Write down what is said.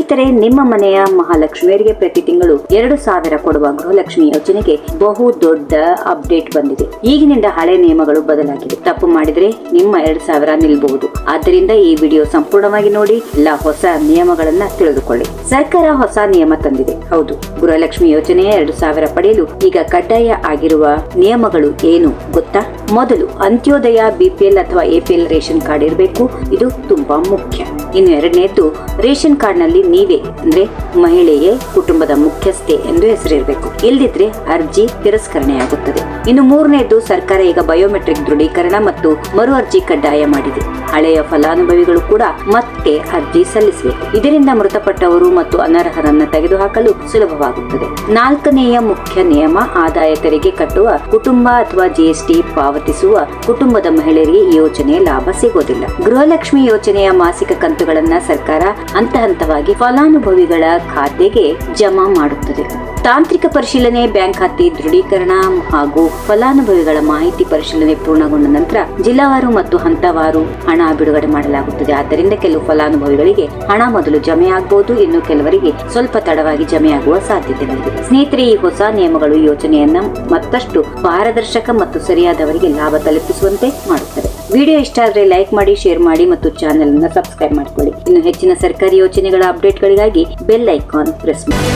ಸ್ನೇಹಿತರೆ, ನಿಮ್ಮ ಮನೆಯ ಮಹಾಲಕ್ಷ್ಮಿಯರಿಗೆ ಪ್ರತಿ ತಿಂಗಳು 2,000 ಕೊಡುವ ಗೃಹಲಕ್ಷ್ಮಿ ಯೋಜನೆಗೆ ಬಹು ದೊಡ್ಡ ಅಪ್ಡೇಟ್ ಬಂದಿದೆ. ಈಗಿನಿಂದ ಹಳೆ ನಿಯಮಗಳು ಬದಲಾಗಿದೆ. ತಪ್ಪು ಮಾಡಿದ್ರೆ ನಿಮ್ಮ 2,000 ನಿಲ್ಬಹುದು. ಆದ್ದರಿಂದ ಈ ವಿಡಿಯೋ ಸಂಪೂರ್ಣವಾಗಿ ನೋಡಿ, ಎಲ್ಲ ಹೊಸ ನಿಯಮಗಳನ್ನ ತಿಳಿದುಕೊಳ್ಳಿ. ಸರ್ಕಾರ ಹೊಸ ನಿಯಮ ತಂದಿದೆ. ಹೌದು, ಗೃಹಲಕ್ಷ್ಮಿ ಯೋಜನೆಯ 2,000 ಪಡೆಯಲು ಈಗ ಕಡ್ಡಾಯ ಆಗಿರುವ ನಿಯಮಗಳು ಏನು ಗೊತ್ತಾ? ಮೊದಲು, ಅಂತ್ಯೋದಯ, ಬಿಪಿಎಲ್ ಅಥವಾ ಎಪಿಎಲ್ ರೇಷನ್ ಕಾರ್ಡ್ ಇರಬೇಕು. ಇದು ತುಂಬಾ ಮುಖ್ಯ. ಇನ್ನು ಎರಡನೇದ್ದು, ರೇಷನ್ ಕಾರ್ಡ್ ನಲ್ಲಿ ನೀವೇ ಅಂದ್ರೆ ಮಹಿಳೆಯೇ ಕುಟುಂಬದ ಮುಖ್ಯಸ್ಥೆ ಎಂದು ಹೆಸರಿರಬೇಕು. ಇಲ್ದಿದ್ರೆ ಅರ್ಜಿ ತಿರಸ್ಕರಣೆಯಾಗುತ್ತದೆ. ಇನ್ನು ಮೂರನೇದ್ದು, ಸರ್ಕಾರ ಈಗ ಬಯೋಮೆಟ್ರಿಕ್ ದೃಢೀಕರಣ ಮತ್ತು ಮರು ಅರ್ಜಿ ಕಡ್ಡಾಯ ಮಾಡಿದೆ. ಹಳೆಯ ಫಲಾನುಭವಿಗಳು ಕೂಡ ಮತ್ತೆ ಅರ್ಜಿ ಸಲ್ಲಿಸಬೇಕು. ಇದರಿಂದ ಮೃತಪಟ್ಟವರು ಮತ್ತು ಅನರ್ಹರನ್ನ ತೆಗೆದುಹಾಕಲು ಸುಲಭವಾಗುತ್ತದೆ. ನಾಲ್ಕನೆಯ ಮುಖ್ಯ ನಿಯಮ, ಆದಾಯ ತೆರಿಗೆ ಕಟ್ಟುವ ಕುಟುಂಬ ಅಥವಾ ಜಿಎಸ್ಟಿ ಪಾವತಿಸುವ ಕುಟುಂಬದ ಮಹಿಳೆಯರಿಗೆ ಈ ಯೋಜನೆಯ ಲಾಭ ಸಿಗೋದಿಲ್ಲ. ಗೃಹಲಕ್ಷ್ಮಿ ಯೋಜನೆಯ ಮಾಸಿಕ ಕಂತುಗಳನ್ನ ಸರ್ಕಾರ ಹಂತ ಹಂತವಾಗಿ ಫಲಾನುಭವಿಗಳ ಖಾತೆಗೆ ಜಮಾ ಮಾಡುತ್ತದೆ. ತಾಂತ್ರಿಕ ಪರಿಶೀಲನೆ, ಬ್ಯಾಂಕ್ ಖಾತೆ ದೃಢೀಕರಣ ಹಾಗೂ ಫಲಾನುಭವಿಗಳ ಮಾಹಿತಿ ಪರಿಶೀಲನೆ ಪೂರ್ಣಗೊಂಡ ನಂತರ ಜಿಲ್ಲಾವಾರು ಮತ್ತು ಹಂತವಾರು ಹಣ ಬಿಡುಗಡೆ ಮಾಡಲಾಗುತ್ತದೆ. ಆದ್ದರಿಂದ ಕೆಲವು ಫಲಾನುಭವಿಗಳಿಗೆ ಹಣ ಮೊದಲು ಜಮೆ ಆಗಬಹುದು, ಇನ್ನು ಕೆಲವರಿಗೆ ಸ್ವಲ್ಪ ತಡವಾಗಿ ಜಮೆಯಾಗುವ ಸಾಧ್ಯತೆಗಳಿದೆ. ಸ್ನೇಹಿತರೆ, ಈ ಹೊಸ ನಿಯಮಗಳು ಯೋಜನೆಯನ್ನ ಮತ್ತಷ್ಟು ಪಾರದರ್ಶಕ ಮತ್ತು ಸರಿಯಾದವರಿಗೆ ಲಾಭ ತಲುಪಿಸುವಂತೆ ಮಾಡುತ್ತದೆ. ವಿಡಿಯೋ ಇಷ್ಟ ಆದ್ರೆ ಲೈಕ್ ಮಾಡಿ, ಶೇರ್ ಮಾಡಿ ಮತ್ತು ಚಾನೆಲ್ ಅನ್ನು ಸಬ್ಸ್ಕ್ರೈಬ್ ಮಾಡಿಕೊಳ್ಳಿ. ಇನ್ನು ಹೆಚ್ಚಿನ ಸರ್ಕಾರಿ ಯೋಜನೆಗಳ ಅಪ್ಡೇಟ್ಗಳಿಗಾಗಿ ಬೆಲ್ ಐಕಾನ್ ಪ್ರೆಸ್ ಮಾಡಿ.